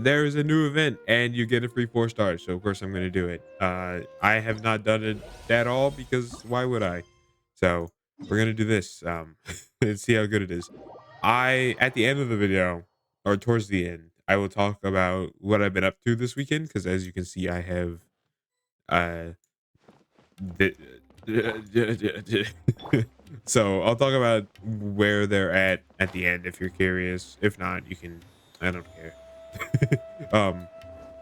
there is a new event and you get a free 4 stars. So of course I'm gonna do it. I have not done it at all because why would I? So we're gonna do this and see how good it is. At the end of the video or towards the end, I will talk about what I've been up to this weekend because as you can see, I have uh th- so I'll talk about where they're at the end if you're curious. If not, you can. I don't care. um,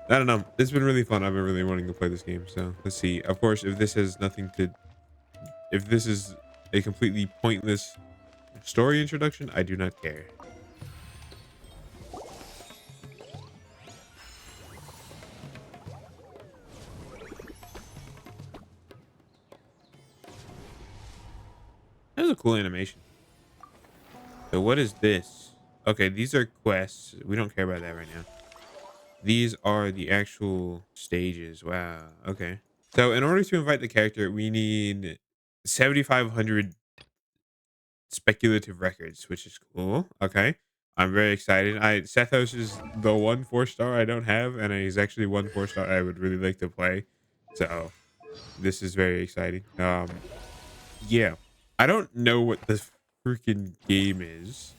I don't know. It's been really fun. I've been really wanting to play this game. So let's see. Of course, if this has nothing to, if this is a completely pointless story introduction, I do not care. That was a cool animation. So what is this? Okay, these are quests. We don't care about that right now. These are the actual stages. Wow. Okay. So in order to invite the character, we need 7,500 speculative records, which is cool. Okay. I'm very excited. Sethos is the one 4 star I don't have, and he's actually one 4 star I would really like to play. So this is very exciting. Yeah. I don't know what the freaking game is.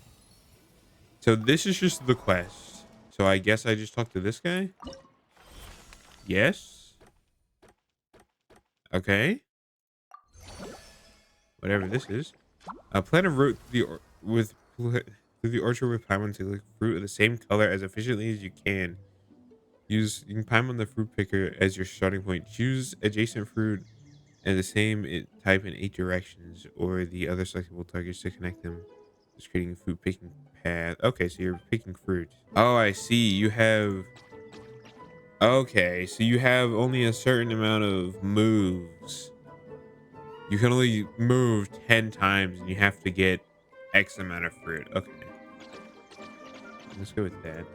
So this is just the quest. So I guess I just talked to this guy. Yes. Okay. Whatever this is. Plant a root through the orchard with Paimon to collect fruit of the same color as efficiently as you can. You can Paimon the fruit picker as your starting point. Choose adjacent fruit and the same type in 8 directions, or the other selectable targets to connect them. Just creating a fruit picking path. Okay, so you're picking fruit. Oh, I see. You have. Okay, so you have only a certain amount of moves. You can only move 10 times and you have to get X amount of fruit. Okay. Let's go with that.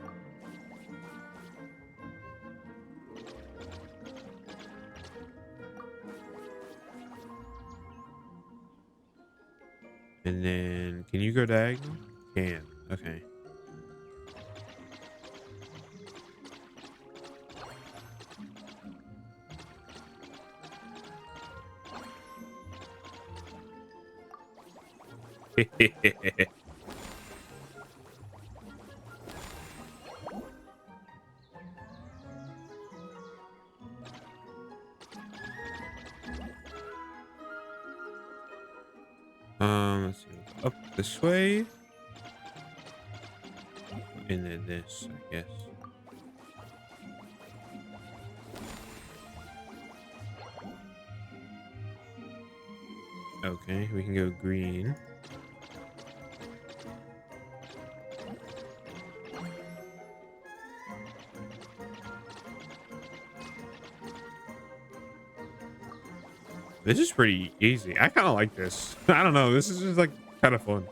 And then can you go diagonal? Can. Okay. Let's see. Up this way. And then this, I guess. Okay, we can go green. This is pretty easy. I kind of like this. I don't know. This is just like kind of fun.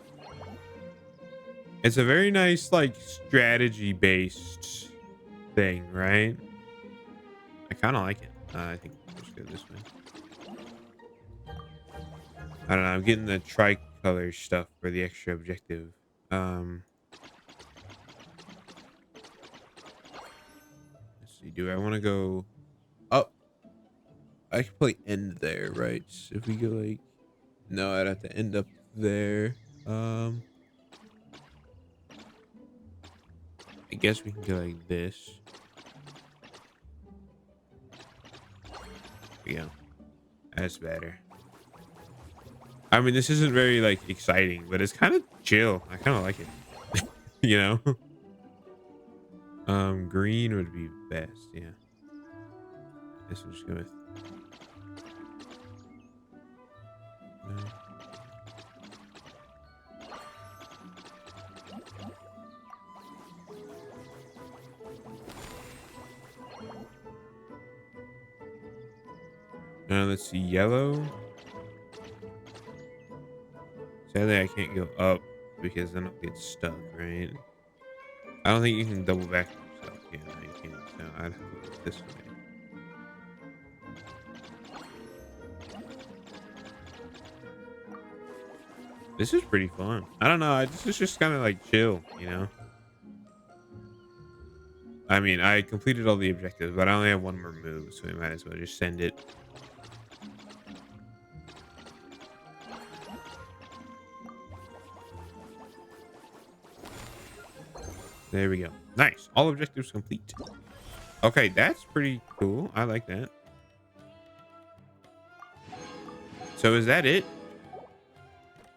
It's a very nice, like, strategy based thing, right? I kind of like it. I think we'll just go this way. I don't know. I'm getting the tricolor stuff for the extra objective. Let's see. Do I want to go up? I can probably end there, right? So if we go like, no, I'd have to end up there. I guess we can go like this. There we go. That's better. I mean, this isn't very like exciting, but it's kind of chill. I kind of like it. You know. Green would be best. Yeah. This will just go with. Let's see, yellow. Sadly, I can't go up because then I'll get stuck, right? I don't think you can double back yourself. Yeah, no, you can't. So I'd have to go this way. This is pretty fun. I don't know. This is just kind of like chill, you know? I mean, I completed all the objectives, but I only have one more move, so we might as well just send it. There we go. Nice. All objectives complete. Okay, that's pretty cool. I like that. So is that it?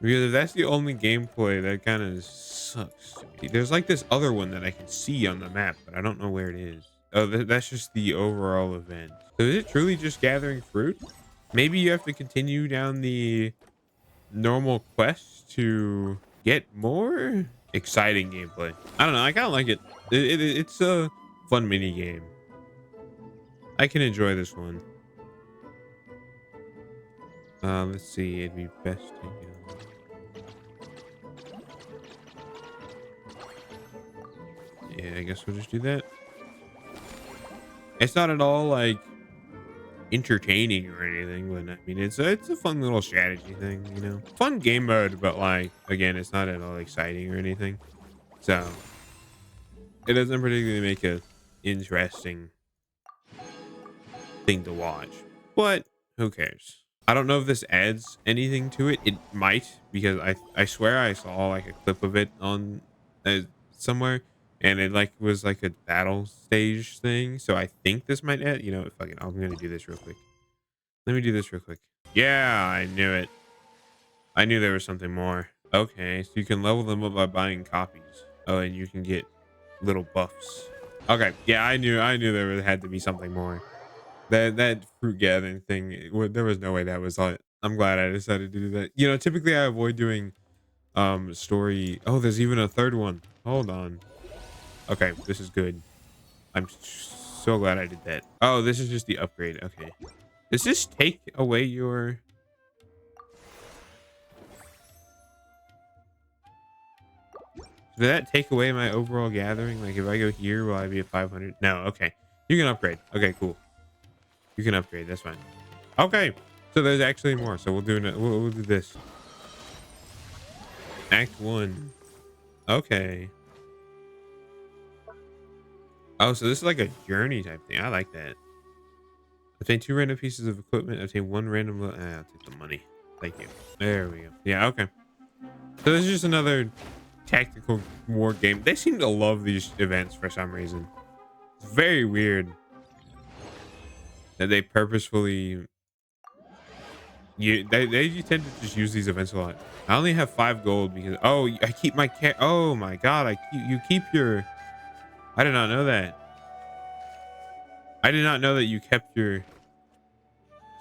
Because if that's the only gameplay, that kind of sucks. There's like this other one that I can see on the map, but I don't know where it is. Oh, that's just the overall event. So is it truly just gathering fruit? Maybe you have to continue down the normal quest to get more exciting gameplay. I don't know. I kind of like it. It's a fun mini game. I can enjoy this one. Let's see. It'd be best to go. Yeah, I guess we'll just do that. It's not at all like entertaining or anything, but I mean it's a fun little strategy thing, you know. Fun game mode, but like again, it's not at all exciting or anything. So it doesn't particularly make a interesting thing to watch. But who cares? I don't know if this adds anything to it. It might, because I swear I saw like a clip of it on somewhere, and it like was like a battle stage thing. So I think this might add. You know, fucking, I'm gonna do this real quick. Let me do this real quick. Yeah, I knew it. I knew there was something more. Okay, so you can level them up by buying copies. Oh, and you can get little buffs. Okay, yeah, I knew there had to be something more. That fruit gathering thing, there was no way that was all. I'm glad I decided to do that. You know, typically I avoid doing story. Oh, there's even a third one. Hold on. Okay, this is good. I'm so glad I did that. Oh, this is just the upgrade. Okay. Does this take away your... Did that take away my overall gathering? Like if I go here, will I be at 500? No, okay. You can upgrade. Okay, cool. You can upgrade. That's fine. Okay. So there's actually more. So we'll we'll do this. Act 1. Okay. Oh, so this is like a journey type thing. I like that. Obtain 2 random pieces of equipment. Obtain 1 random... I'll take the money. Thank you. There we go. Yeah, okay. So this is just another tactical war game. They seem to love these events for some reason. It's very weird that they purposefully... They tend to just use these events a lot. I only have 5 gold because... Oh, I keep my cat... Oh my god, you keep your... I did not know that. I did not know that you kept your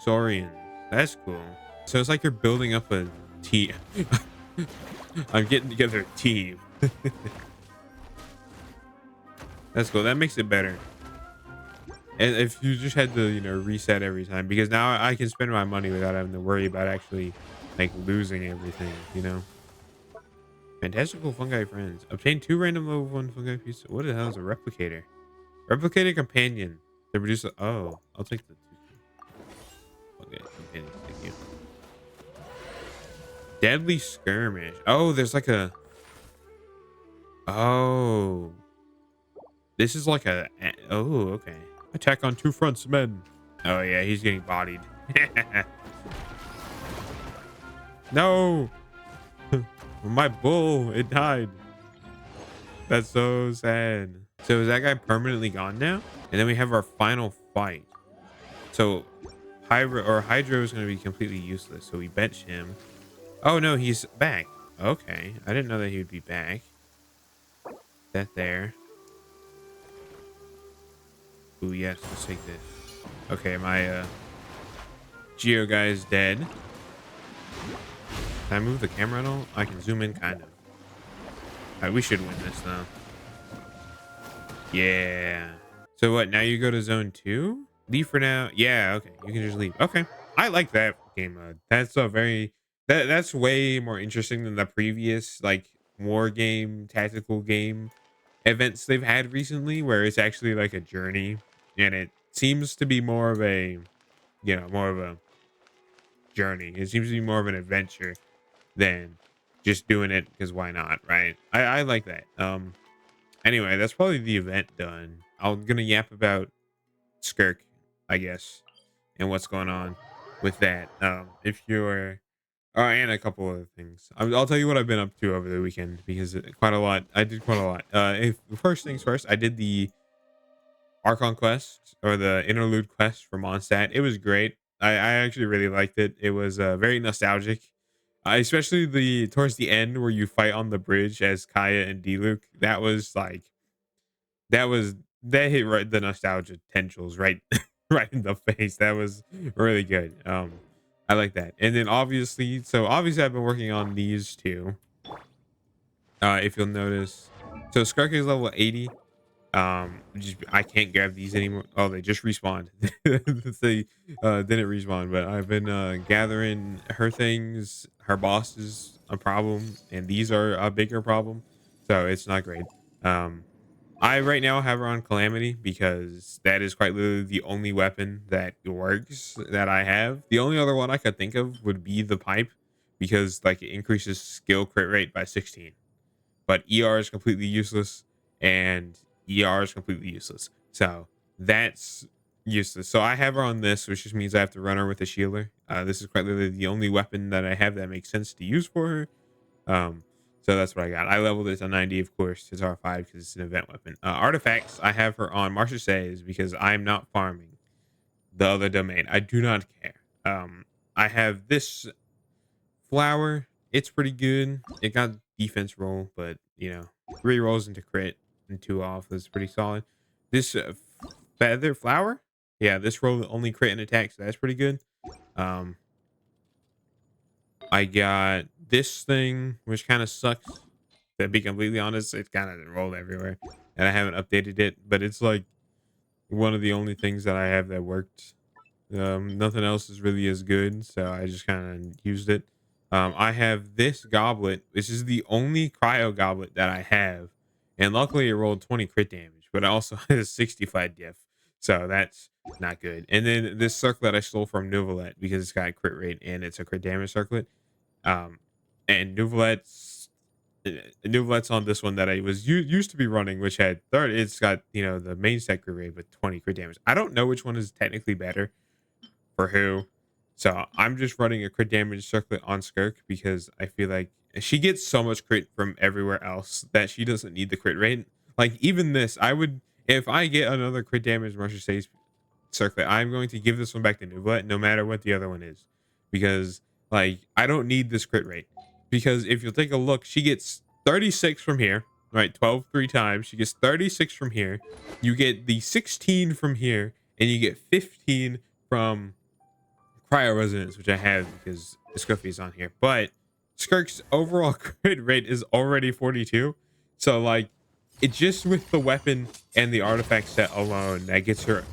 Saurians. That's cool. So it's like you're building up a team. I'm getting together a team. That's cool. That makes it better. And if you just had to, you know, reset every time, because now I can spend my money without having to worry about actually like losing everything, you know. Fantastical fungi friends. Obtain 2 random level 1 fungi pieces. What the hell is a replicator? Replicator companion. They produce a... Oh, I'll take the 2. Okay, companion. Thank you. Deadly skirmish. Oh, there's like a... Oh. This is like a... Oh, okay. Attack on 2 fronts, men. Oh, yeah, he's getting bodied. No. My bull, it died. That's so sad. So is that guy permanently gone now? And then we have our final fight. So Hydro is going to be completely useless. So we bench him. Oh, no, he's back. Okay. I didn't know that he would be back. That there. Ooh, yes. Let's take this. Okay, my Geo guy is dead. Can I move the camera at all? I can zoom in, kind of. All right, we should win this, though. Yeah. So what? Now you go to zone 2? Leave for now. Yeah, okay. You can just leave. Okay. I like that game mode. That's a very... That's way more interesting than the previous, like, war game, tactical game events they've had recently, where it's actually like a journey, and it seems to be more of a, you know, more of a journey. It seems to be more of an adventure than just doing it because why not, right? I like that. Anyway, that's probably the event done. I'm gonna yap about skirk, I guess, and what's going on with that. If you're and a couple other things. I'll tell you what I've been up to over the weekend because quite a lot. I did quite a lot. If first things first, I did the Archon quest or the interlude quest for Mondstadt. It was great. I actually really liked it. It was very nostalgic, especially the towards the end where you fight on the bridge as Kaya and Diluc. That was like that was that hit right the nostalgia tendrils right right in the face. That was really good. I like that. And then obviously I've been working on these two. If you'll notice, so Skirk is level 80. I can't grab these anymore. Oh, they just respawned. They didn't respawn, but I've been gathering her things. Her boss is a problem, and these are a bigger problem. So it's not great. Um, I right now have her on Calamity because that is quite literally the only weapon that works that I have. The only other one I could think of would be the pipe because like it increases skill crit rate by 16. But ER is completely useless and ER is completely useless. So that's useless. So I have her on this, which just means I have to run her with a shielder. This is quite literally the only weapon that I have that makes sense to use for her. So that's what I got. I leveled it to 90, of course, to R5 because it's an event weapon. Artifacts, I have her on Marsha Says because I'm not farming the other domain. I do not care. I have this flower. It's pretty good. It got defense roll, but you know, 3 rolls into crit and 2 off. That's pretty solid. This feather flower, yeah, this roll only crit and attack, so that's pretty good. Um, I got this thing, which kind of sucks. To be completely honest, it's kind of rolled everywhere, and I haven't updated it. But it's like one of the only things that I have that worked. Nothing else is really as good, so I just kind of used it. I have this goblet. This is the only cryo goblet that I have, and luckily it rolled 20 crit damage, but it also has 60 flat diff, so that's not good. And then this circlet I stole from Nuvalet because it's got crit rate and it's a crit damage circlet. Um, and Nuvalet's on this one that I was used to be running, which had third. It's got the main set crit rate with 20 crit damage. I don't know which one is technically better for who. So I'm just running a crit damage circlet on Skirk because I feel like she gets so much crit from everywhere else that she doesn't need the crit rate. Like even this, I would if I get another crit damage Marshall says circlet, I'm going to give this one back to Nublet no matter what the other one is. Because like I don't need this crit rate. Because if you'll take a look, she gets 36 from here, right? 12 3 times. She gets 36 from here. You get the 16 from here, and you get 15 from cryo resonance, which I have because Scruffy's on here. But Skirk's overall crit rate is already 42. So like it just with the weapon and the artifact set alone, that gets her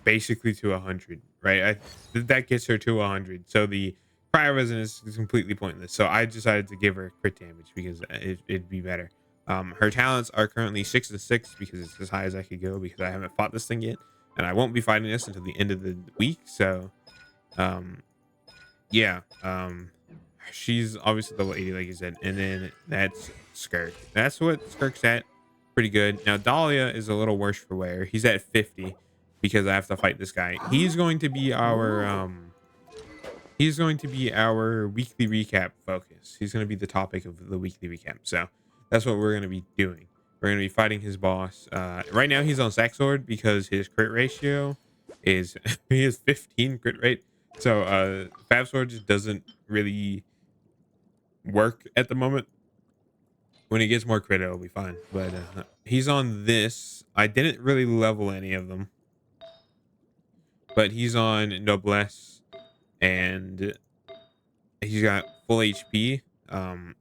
basically to 100, right? That gets her to 100. So the cryo resonance is completely pointless. So I decided to give her crit damage because it'd be better. Her talents are currently 6 and 6 because it's as high as I could go because I haven't fought this thing yet, and I won't be fighting this until the end of the week. So um yeah, she's obviously level 80 like you said, and then that's Skirk. That's what Skirk's at. Pretty good. Now Dahlia is a little worse for wear. He's at 50 because I have to fight this guy. He's going to be our weekly recap focus. He's going to be the topic of the weekly recap. So that's what we're going to be doing. We're going to be fighting his boss. Right now he's on Sack Sword because his crit ratio is he has 15 crit rate. So Fab Sword just doesn't really work at the moment. When he gets more crit, it'll be fine. But he's on this. I didn't really level any of them, but he's on Noblesse and he's got full HP.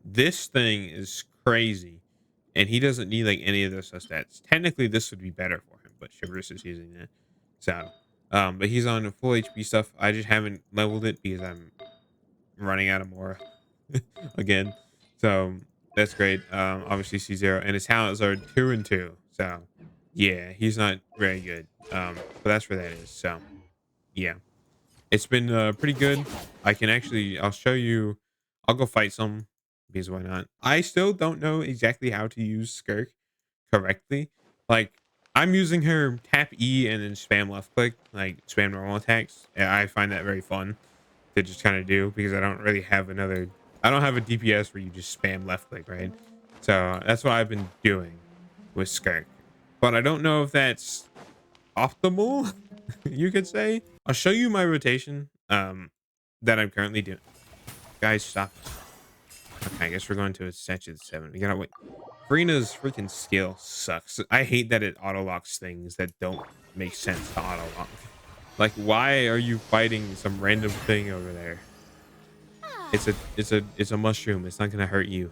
This thing is crazy, and he doesn't need like any of those stats. Technically, this would be better for him, but Chivalrous is using that. So, but he's on full HP stuff. I just haven't leveled it because I'm running out of more again. So that's great. Obviously C0, and his talents are 2 and 2. So yeah, he's not very good. But that's where that is. So yeah. It's been pretty good. I'll show you. I'll go fight some because why not? I still don't know exactly how to use Skirk correctly. Like I'm using her tap E and then spam left click, like spam normal attacks. And I find that very fun to just kind of do because I don't really have another. I don't have a DPS where you just spam left click, right? So that's what I've been doing with skirk, but I don't know if that's optimal. You could say. I'll show you my rotation that I'm currently doing. Guys, stop. Okay, I guess we're going to a section 7. We gotta wait. Farina's freaking skill sucks. I hate that it auto locks things that don't make sense to auto lock. Like, why are you fighting some random thing over there? It's a mushroom. It's not gonna hurt you.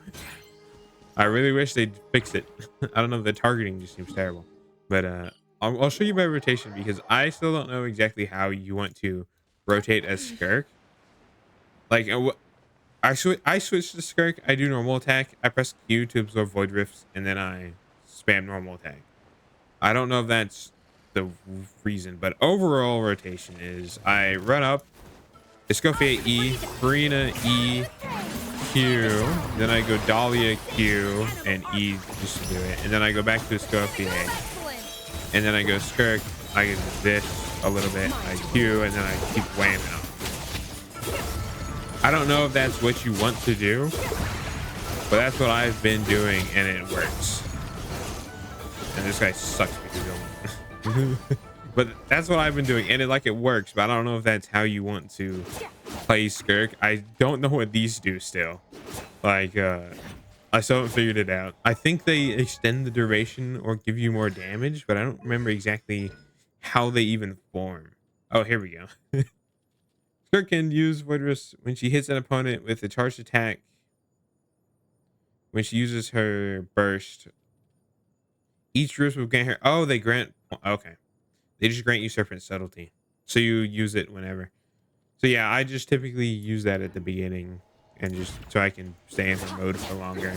I really wish they'd fix it. I don't know. The targeting just seems terrible. But I'll show you my rotation because I still don't know exactly how you want to rotate as skirk. Like, I switch to skirk. I do normal attack. I press Q to absorb void rifts, and then I spam normal attack. I don't know if that's the reason, but overall rotation is I run up, Escoffier E, Farina E, Q, then I go Dahlia Q and E just to do it, and then I go back to Escoffier, and then I go skirk. I get this a little bit, I Q, and then I keep whamming up. I don't know if that's what you want to do, but that's what I've been doing, and it works. And this guy sucks because but that's what I've been doing, and it works. But I don't know if that's how you want to play skirk. I don't know what these do still. Like, I still haven't figured it out. I think they extend the duration or give you more damage, but I don't remember exactly how they even form. Oh, here we go. Skirk can use Void Rifts when she hits an opponent with a charged attack. When she uses her burst, each rift will grant her. Oh, they grant. Okay, they just grant you Serpent Subtlety, so you use it whenever. So yeah, I just typically use that at the beginning, and just so I can stay in her mode for longer.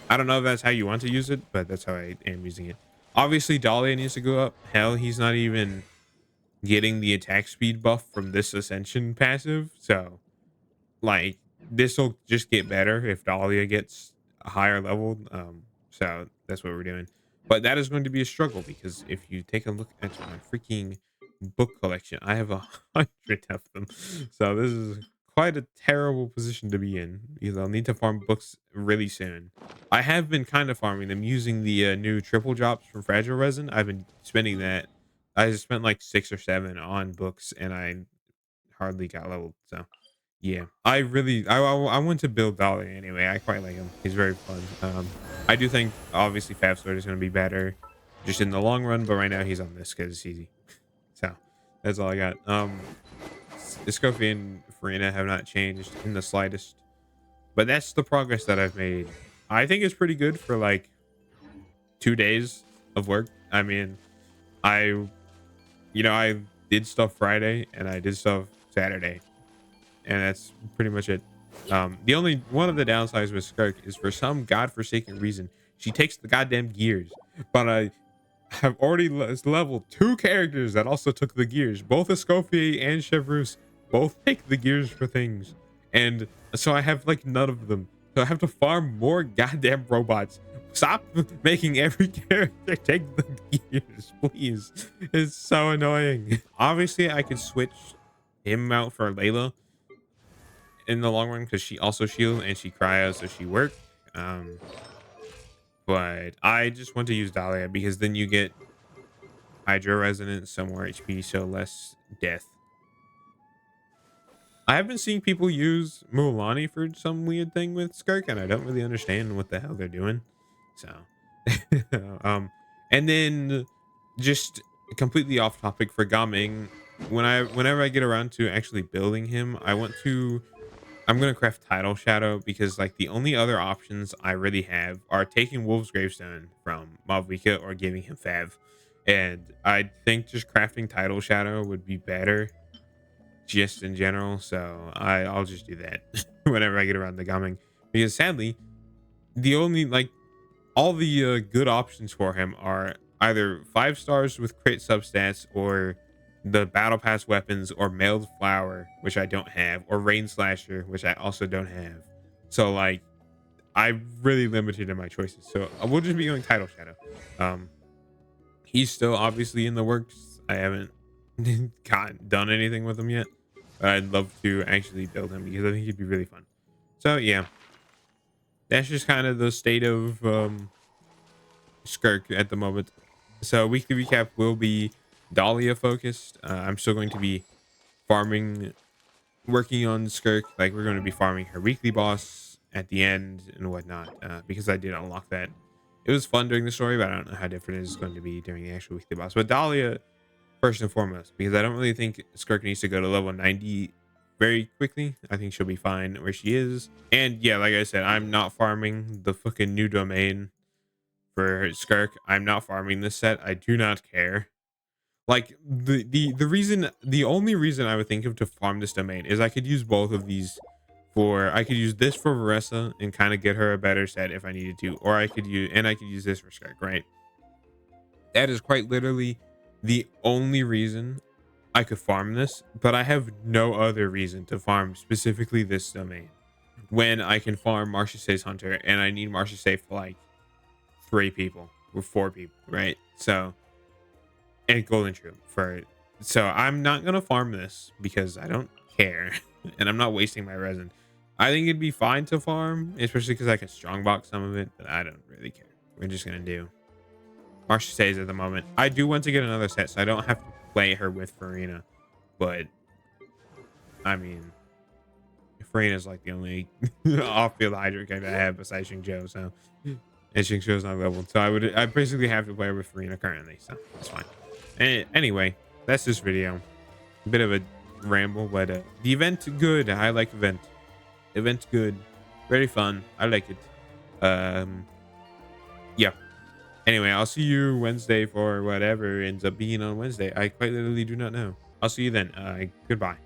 I don't know if that's how you want to use it, but that's how I am using it. Obviously, Dahlia needs to go up. Hell, he's not even getting the attack speed buff from this ascension passive, so like this will just get better if Dahlia gets a higher level. So that's what we're doing, but that is going to be a struggle because if you take a look at my freaking book collection, I have 100 of them. So this is quite a terrible position to be in because I'll need to farm books really soon. I have been kind of farming them using the new triple drops from Fragile Resin. I've been spending that. I spent like 6 or 7 on books, and I hardly got leveled. So yeah, I want to build Dolly anyway. I quite like him. He's very fun. I do think obviously Fab Sword is going to be better just in the long run, but right now he's on this because it's easy. So that's all I got. Escoffier and Farina have not changed in the slightest, but that's the progress that I've made. I think it's pretty good for like 2 days of work. I mean, I did stuff Friday and I did stuff Saturday, and that's pretty much it. The only one of the downsides with skirk is for some godforsaken reason she takes the goddamn gears, but I have already leveled 2 characters that also took the gears. Both Escoffier and Chevreuse both take the gears for things, and so I have like none of them, so I have to farm more goddamn robots. Stop making every character take the gears, please. It's so annoying. Obviously I could switch him out for Layla in the long run because she also shields and she cryos, so she worked. But I just want to use Dahlia because then you get Hydro Resonance, some more HP, so less death. I have been seeing people use Mualani for some weird thing with skirk, and I don't really understand what the hell they're doing. So and then just completely off topic for Gaming, whenever I get around to actually building him, I'm gonna craft Tidal Shadow because like the only other options I really have are taking Wolf's Gravestone from Mavwika or giving him Fav. And I think just crafting Tidal Shadow would be better just in general. So I'll just do that whenever I get around to Gaming. Because sadly, the only like all the good options for him are either 5 stars with crit substats or the battle pass weapons or mailed flower, which I don't have, or rain slasher, which I also don't have. So like I'm really limited in my choices, so we'll just be going Tidal Shadow. He's still obviously in the works. I haven't done anything with him yet, but I'd love to actually build him because I think he'd be really fun. So yeah, that's just kind of the state of skirk at the moment. So weekly recap will be Dahlia focused. I'm still going to be farming, working on skirk. Like we're going to be farming her weekly boss at the end and whatnot, because I did unlock that. It was fun during the story, but I don't know how different it's going to be during the actual weekly boss. But Dahlia first and foremost, because I don't really think skirk needs to go to level 90 very quickly. I think she'll be fine where she is. And yeah, like I said, I'm not farming the fucking new domain for skirk. I'm not farming this set. I do not care. Like the only reason I would think of to farm this domain is I could use both of these for, I could use this for Marissa and kind of get her a better set if I needed to, or I could use this for skirk, right? That is quite literally the only reason I could farm this, but I have no other reason to farm specifically this domain when I can farm Marcia Say's Hunter, and I need Marcia Say for like 3 people or 4 people, right? So, and Golden Troop for it. So I'm not gonna farm this because I don't care, and I'm not wasting my resin. I think it'd be fine to farm, especially because I can strongbox some of it, but I don't really care. We're just gonna do Marcia Say's at the moment. I do want to get another set, so I don't have to play her with Farina, but I mean, Farina's like the only off-field Hydra character I have besides Xingqiu, so, and Xingqiu's not leveled, so I basically have to play her with Farina currently, so that's fine. And anyway, that's this video. A bit of a ramble, but the event good. I like event's good, very fun. I like it. Yeah, anyway, I'll see you Wednesday for whatever ends up being on Wednesday. I quite literally do not know. I'll see you then. Goodbye.